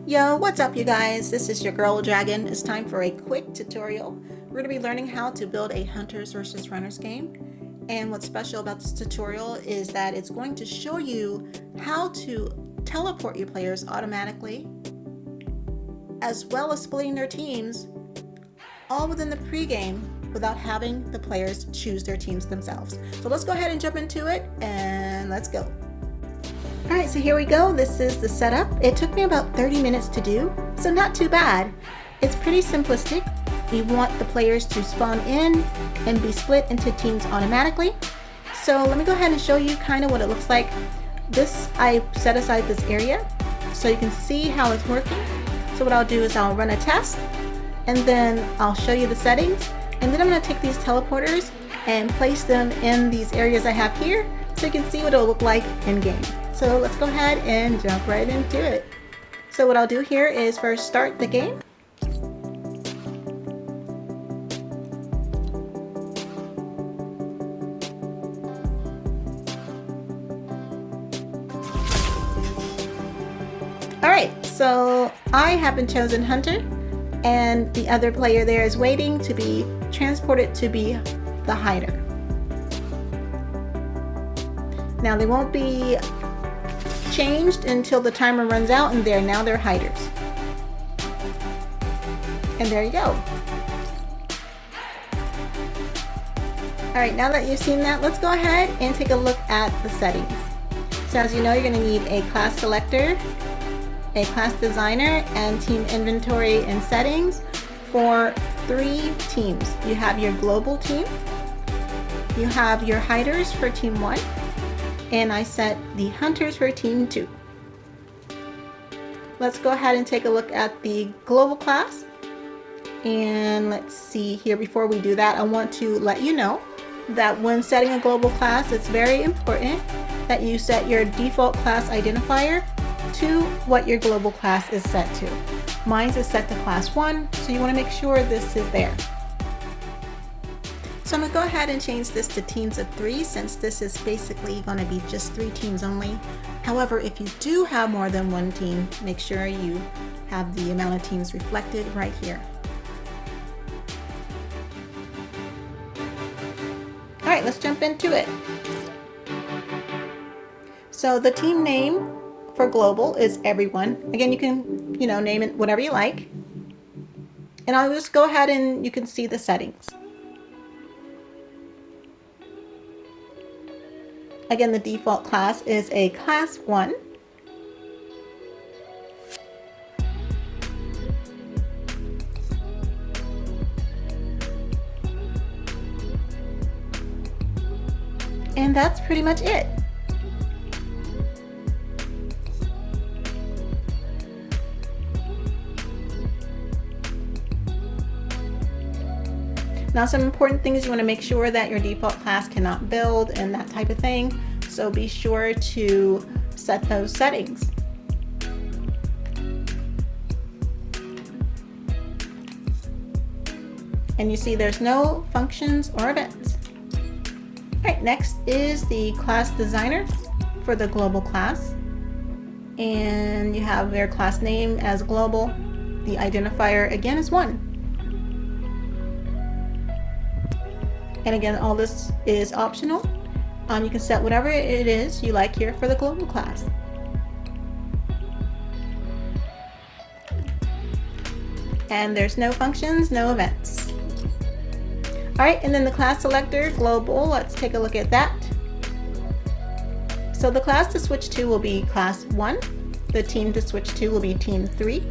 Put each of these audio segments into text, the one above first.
Yo, what's up you guys? This is your girl Dragon. It's time for a quick tutorial. We're going to be learning how to build a hunters versus runners game. And what's special about this tutorial is that it's going to show you how to teleport your players automatically, as well as splitting their teams all within the pregame without having the players choose their teams themselves. So let's go ahead and jump into it and let's go. Alright, so here we go. This is the setup. It took me about 30 minutes to do, so not too bad. It's pretty simplistic. You want the players to spawn in and be split into teams automatically. So let me go ahead and show you kind of what it looks like. I set aside this area so you can see how it's working. So what I'll do is I'll run a test and then I'll show you the settings, and then I'm going to take these teleporters and place them in these areas I have here so you can see what it'll look like in game. So let's go ahead and jump right into it. So what I'll do here is first start the game. Alright, so I have been chosen Hunter, and the other player there is waiting to be transported to be the hider. Now they won't be changed until the timer runs out, and now they're hiders. And there you go. Alright, now that you've seen that, let's go ahead and take a look at the settings. So as you know, you're going to need a class selector, a class designer, and team inventory and settings for 3 teams. You have your global team, you have your hiders for team 1, and I set the hunters for team 2. Let's go ahead and take a look at the global class. And let's see here, before we do that, I want to let you know that when setting a global class, it's very important that you set your default class identifier to what your global class is set to. Mine is set to class 1, so you want to make sure this is there. So I'm going to go ahead and change this to teams of 3, since this is basically going to be just 3 teams only. However, if you do have more than 1 team, make sure you have the amount of teams reflected right here. Alright, let's jump into it. So the team name for global is everyone. Again, you can, name it whatever you like. And I'll just go ahead and you can see the settings. Again, the default class is a class 1. And that's pretty much it. Now, some important things, you want to make sure that your default class cannot build and that type of thing. So be sure to set those settings. And you see there's no functions or events. Alright, next is the class designer for the global class. And you have their class name as global. The identifier again is 1. And again, all this is optional. You can set whatever it is you like here for the global class. And there's no functions, no events. Alright, and then the class selector, global, let's take a look at that. So the class to switch to will be class 1. The team to switch to will be team 3.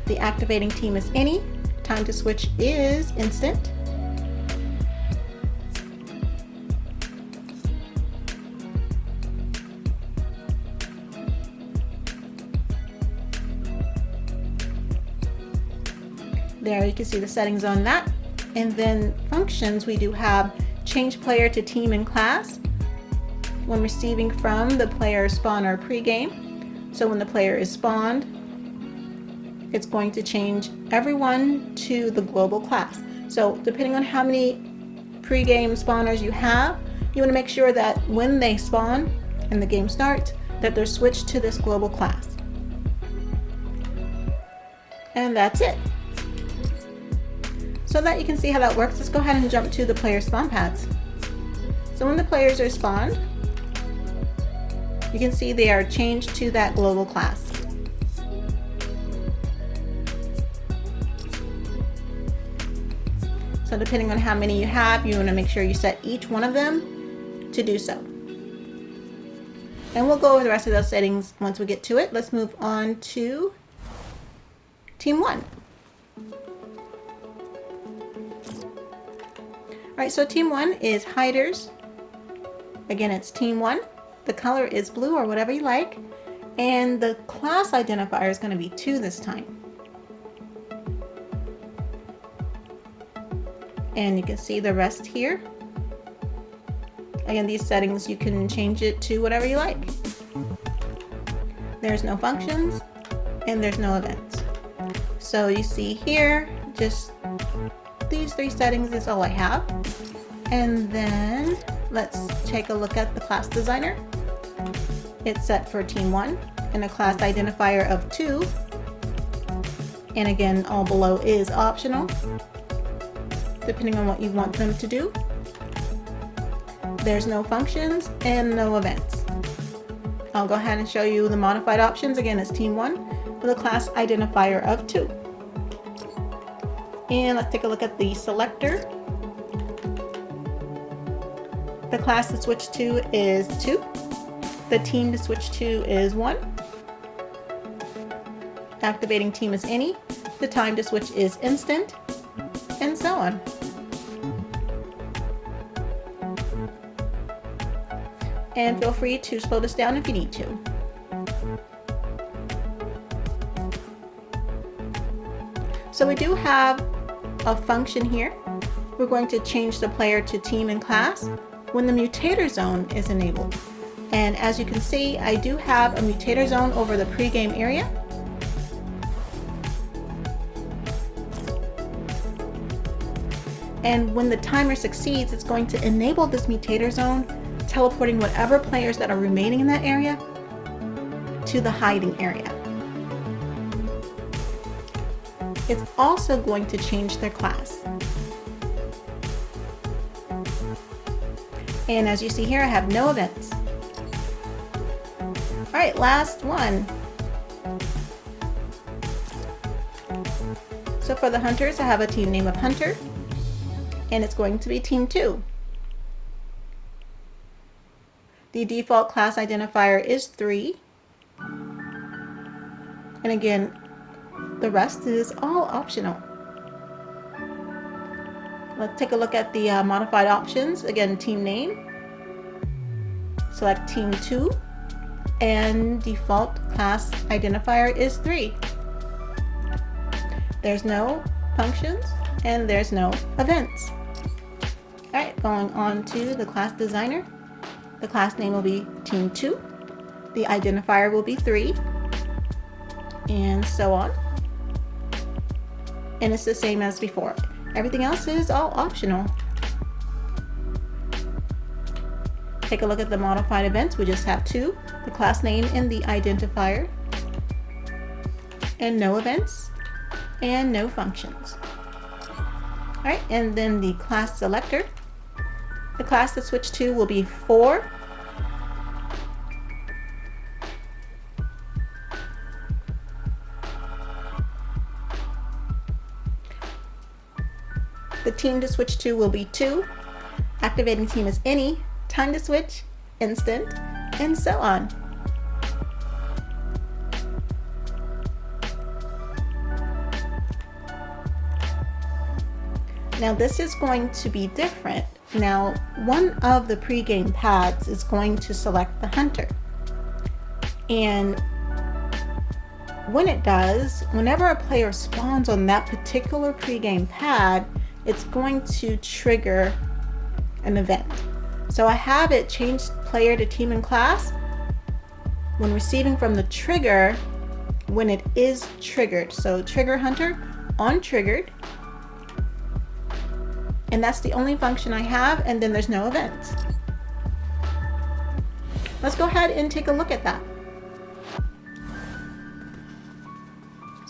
The activating team is any. Time to switch is instant. There you can see the settings on that. And then functions, we do have change player to team and class when receiving from the player spawn or pregame. So when the player is spawned, it's going to change everyone to the global class. So depending on how many pregame spawners you have, you want to make sure that when they spawn and the game starts, that they're switched to this global class. And that's it. So that you can see how that works, let's go ahead and jump to the player spawn pads. So when the players are spawned, you can see they are changed to that global class. So depending on how many you have, you want to make sure you set each one of them to do so. And we'll go over the rest of those settings once we get to it. Let's move on to Team 1. Alright, so Team 1 is hiders. Again, it's Team 1. The color is blue or whatever you like. And the class identifier is going to be 2 this time. And you can see the rest here. Again, these settings, you can change it to whatever you like. There's no functions and there's no events. So you see here, just these 3 settings is all I have. And then let's take a look at the class designer. It's set for Team 1 and a class identifier of 2. And again, all below is optional, depending on what you want them to do. There's no functions and no events. I'll go ahead and show you the modified options. Again, it's Team 1 with a class identifier of 2. And let's take a look at the selector. The class to switch to is 2. The team to switch to is 1. Activating team is any. The time to switch is instant, and so on. And feel free to slow this down if you need to. So we do have a function here. We're going to change the player to team and class when the Mutator Zone is enabled. And as you can see, I do have a Mutator Zone over the pregame area. And when the timer succeeds, it's going to enable this Mutator Zone, teleporting whatever players that are remaining in that area to the hiding area. It's also going to change their class. And as you see here, I have no events. Alright, last one. So for the hunters, I have a team name of Hunter, and it's going to be Team 2. The default class identifier is 3. And again, the rest is all optional. Let's take a look at the modified options. Again, team name. Select Team 2. And default class identifier is 3. There's no functions and there's no events. Alright, going on to the class designer. The class name will be Team 2. The identifier will be 3. And so on. And it's the same as before. Everything else is all optional. Take a look at the modified events. We just have 2. The class name and the identifier. And no events. And no functions. Alright, and then the class selector. The class to switch to will be 4. The team to switch to will be 2. Activating team is any. Time to switch, instant, and so on. Now this is going to be different. Now one of the pregame pads is going to select the hunter. And when it does, whenever a player spawns on that particular pregame pad, it's going to trigger an event. So I have it change player to team and class when receiving from the trigger when it is triggered. So trigger hunter on triggered. And that's the only function I have, and then there's no events. Let's go ahead and take a look at that.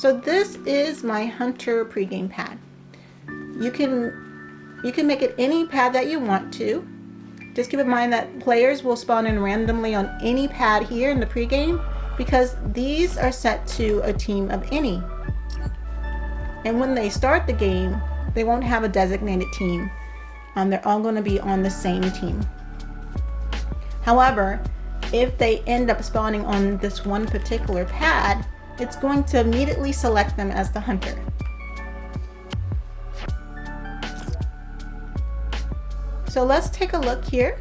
So this is my hunter pregame pad. You can make it any pad that you want to. Just keep in mind that players will spawn in randomly on any pad here in the pregame because these are set to a team of any. And when they start the game, they won't have a designated team. They're all going to be on the same team. However, if they end up spawning on this one particular pad, it's going to immediately select them as the hunter. So let's take a look here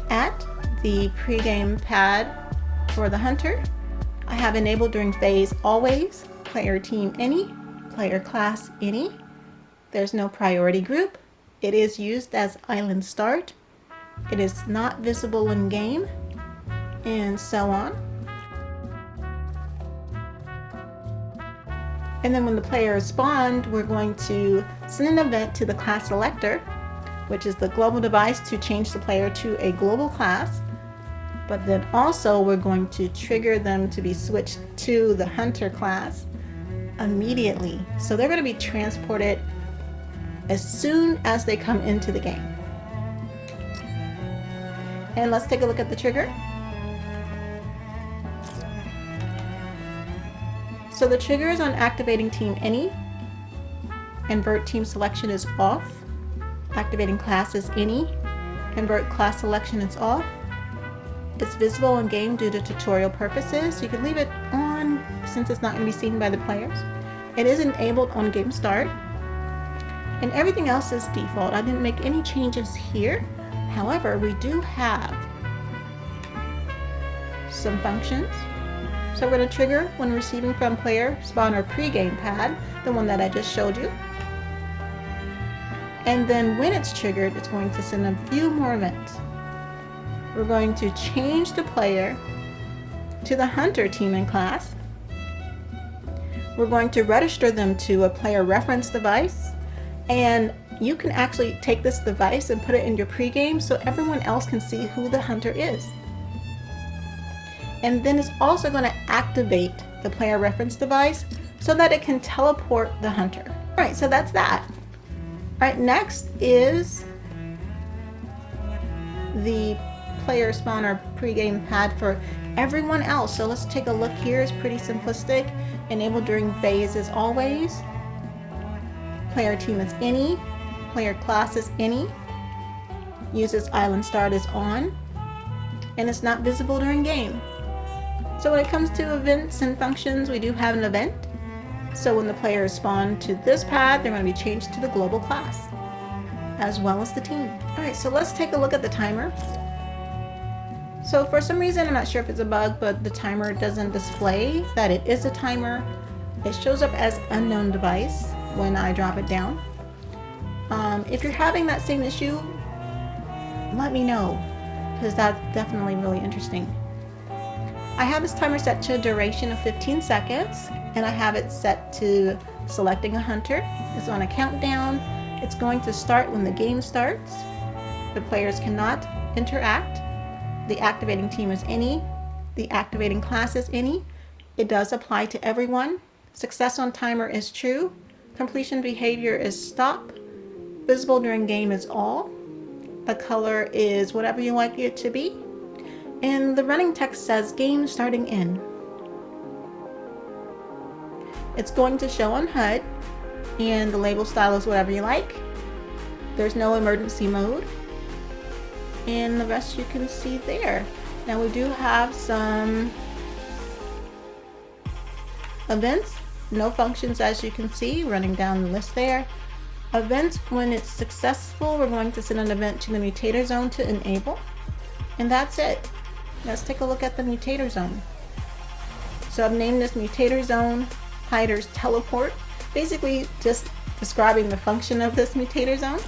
at the pregame pad for the hunter. I have enabled during phase always, player team any, player class any. There's no priority group. It is used as island start. It is not visible in game, and so on. And then when the player is spawned, we're going to send an event to the class selector, which is the global device to change the player to a global class. But then also we're going to trigger them to be switched to the hunter class immediately. So they're going to be transported as soon as they come into the game. And let's take a look at the trigger. So the trigger is on activating team any. Invert team selection is off. Activating class is any. Invert class selection is off. It's visible in game due to tutorial purposes. You can leave it on since it's not going to be seen by the players. It is enabled on game start. And everything else is default. I didn't make any changes here. However, we do have some functions. So we're going to trigger when receiving from player spawner pregame pad, the one that I just showed you. And then when it's triggered, it's going to send a few more events. We're going to change the player to the hunter team and class. We're going to register them to a player reference device, and you can actually take this device and put it in your pregame so everyone else can see who the hunter is. And then it's also going to activate the player reference device so that it can teleport the hunter. All right, so that's that. All right, next is the player spawner pregame pad for everyone else. So let's take a look here. It's pretty simplistic. Enabled during phase as always. Player team is any. Player class is any. Uses island start is on. And it's not visible during game. So when it comes to events and functions, we do have an event. So when the player is spawned to this pad, they're going to be changed to the global class, as well as the team. All right, so let's take a look at the timer. So for some reason, I'm not sure if it's a bug, but the timer doesn't display that it is a timer. It shows up as unknown device when I drop it down. If you're having that same issue, let me know, because that's definitely really interesting. I have this timer set to a duration of 15 seconds, and I have it set to selecting a hunter. It's on a countdown. It's going to start when the game starts. The players cannot interact. The activating team is any. The activating class is any. It does apply to everyone. Success on timer is true. Completion behavior is stop. Visible during game is all. The color is whatever you like it to be. And the running text says game starting in. It's going to show on HUD, and the label style is whatever you like. There's no emergency mode, and the rest you can see there. Now we do have some events, no functions as you can see, running down the list there. Events, when it's successful, we're going to send an event to the Mutator Zone to enable, and that's it. Let's take a look at the Mutator Zone. So I've named this Mutator Zone Hider's Teleport, basically just describing the function of this Mutator Zone.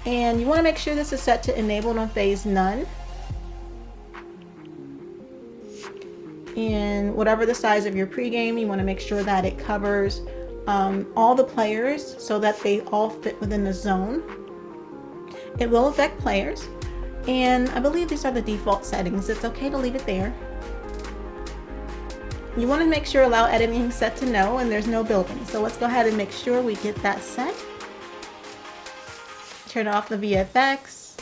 And you want to make sure this is set to enabled on phase none. And whatever the size of your pregame, you want to make sure that it covers all the players so that they all fit within the zone. It will affect players. And I believe these are the default settings. It's okay to leave it there. You want to make sure allow editing set to no and there's no building. So let's go ahead and make sure we get that set. Turn off the VFX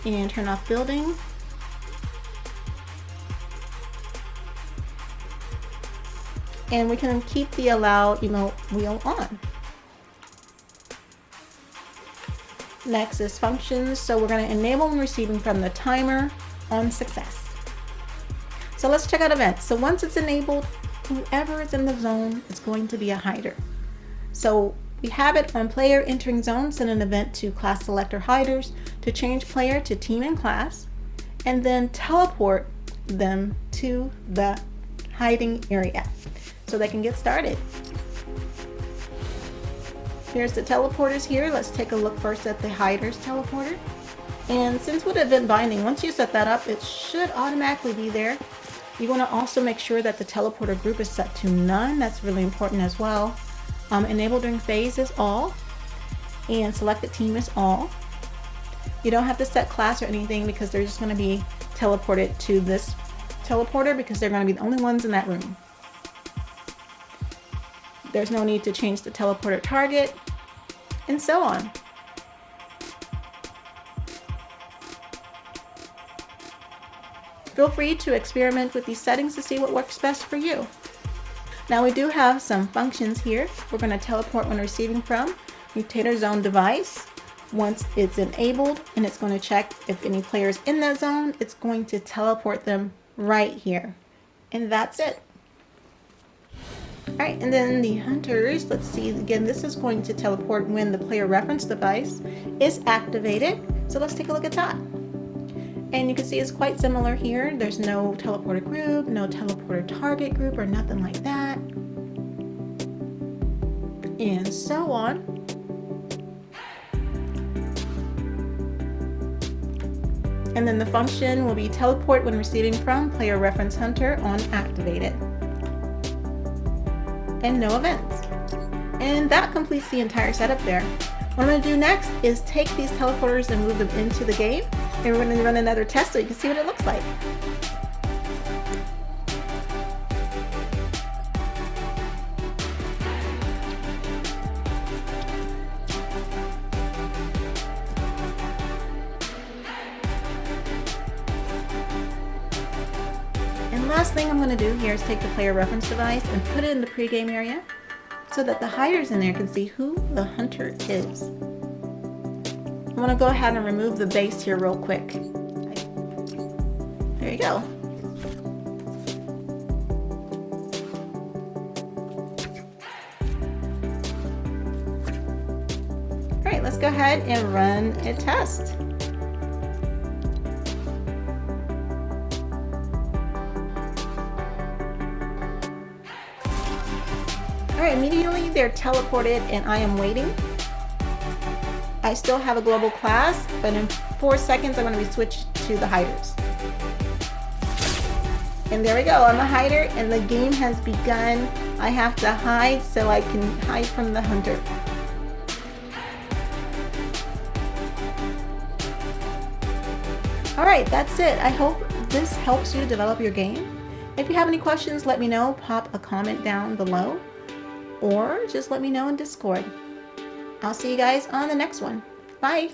and turn off building. And we can keep the allow emote wheel on. Next is functions. So we're going to enable when receiving from the timer on success. So let's check out events. So once it's enabled, whoever is in the zone is going to be a hider. So we have it on player entering zone, send an event to class selector hiders to change player to team and class, and then teleport them to the hiding area so they can get started. Here's the teleporters here. Let's take a look first at the hiders teleporter. And since with EventBinding, once you set that up, it should automatically be there. You want to also make sure that the teleporter group is set to none. That's really important as well. Enable during phase is all, and selected team is all. You don't have to set class or anything because they're just going to be teleported to this teleporter because they're going to be the only ones in that room. There's no need to change the teleporter target, and so on. Feel free to experiment with these settings to see what works best for you. Now we do have some functions here. We're going to teleport when receiving from Mutator Zone device. Once it's enabled and it's going to check if any players in that zone, it's going to teleport them right here. And that's it. Alright, and then the hunters, let's see, again, this is going to teleport when the player reference device is activated. So let's take a look at that. And you can see it's quite similar here. There's no teleporter group, no teleporter target group, or nothing like that. And so on. And then the function will be teleport when receiving from player reference hunter on activated. And no events. And that completes the entire setup there. What I'm going to do next is take these teleporters and move them into the game. And we're going to run another test so you can see what it looks like. And last thing I'm going to do here is take the player reference device and put it in the pregame area so that the hiders in there can see who the hunter is. I'm going to go ahead and remove the base here real quick. There you go. Alright, let's go ahead and run a test. Alright, immediately they're teleported and I am waiting. I still have a global class, but in 4 seconds I'm going to be switched to the hiders. And there we go, I'm a hider and the game has begun. I have to hide so I can hide from the hunter. Alright, that's it. I hope this helps you develop your game. If you have any questions, let me know. Pop a comment down below or just let me know in Discord. I'll see you guys on the next one. Bye!